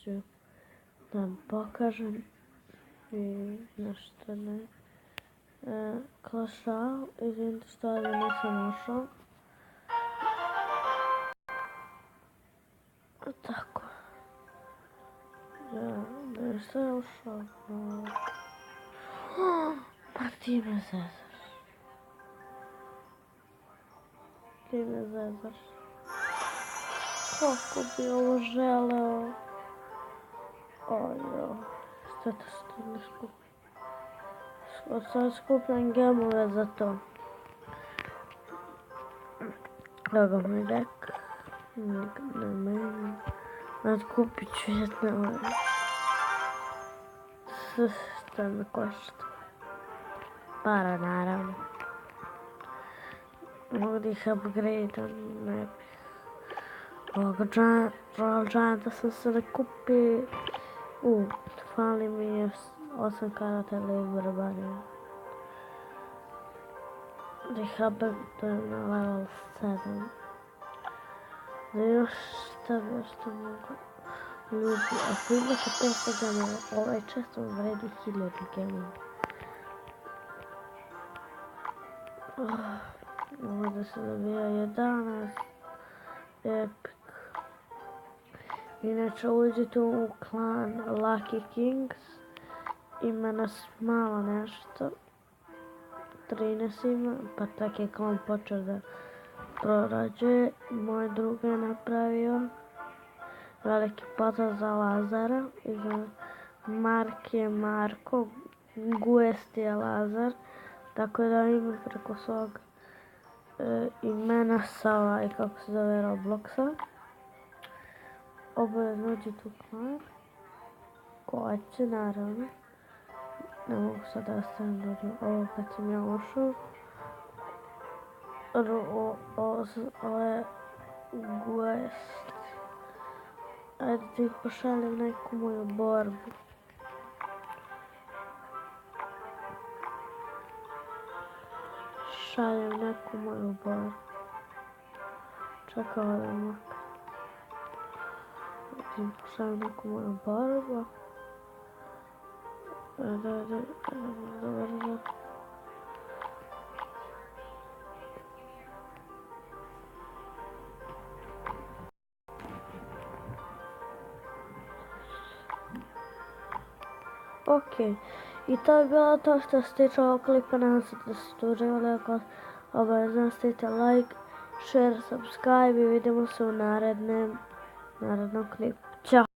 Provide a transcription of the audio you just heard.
ću da vam pokažem i nešto ne. Klašao, izvinite što ovdje nisam ušao. Tako. Da što je ušao? Pa ti me zezaš. Ti me zezaš. Kako bi ovo želeo. Ojo. Šteta što ne skupim. Sad skupljam gemove za to. Evo ga moj dek. Na meni. Kupit ću jedne ove. Što me košta. Para naravno. Mogu da ih upgrade-am, ne bih. Ovoga Royal Gianta sam se da kupi. Fali mi je 8 karata ili barbarija. Da ih upgradeam na level 7. Da još što mogu. Ljudi, ako imate 500 gemova, ovaj često vredi 1000 gemova. Ovdje se dobija 11. Epic. Inače uđite u klan Lucky Kings. Ima nas malo nešto. 13 ima, pa tak je klan počeo da prorađuje. Moj drug je napravio veliki potez za Lazara. Iza Mark je Marko, Guest je Lazar. Tako da ima preko svog imena sa kako se zove Robloxa. Obavezno uđite u klan. Ko će, naravno. Ne mogu sad da stavim dođu ovo kad sam ja ušao. Ovo je Guest. Ajde da ih pošaljem neku moju borbu. Šaljem neku moju borbu. Čekaj ovdje maka. Pošaljem neku moju borbu. Dobro. Ok, i to je bilo to što se tiče ovog klipa, nadam se da ste uživali, ako obavezno stavite like, share, subscribe i vidimo se u narednom klipu. Ćao!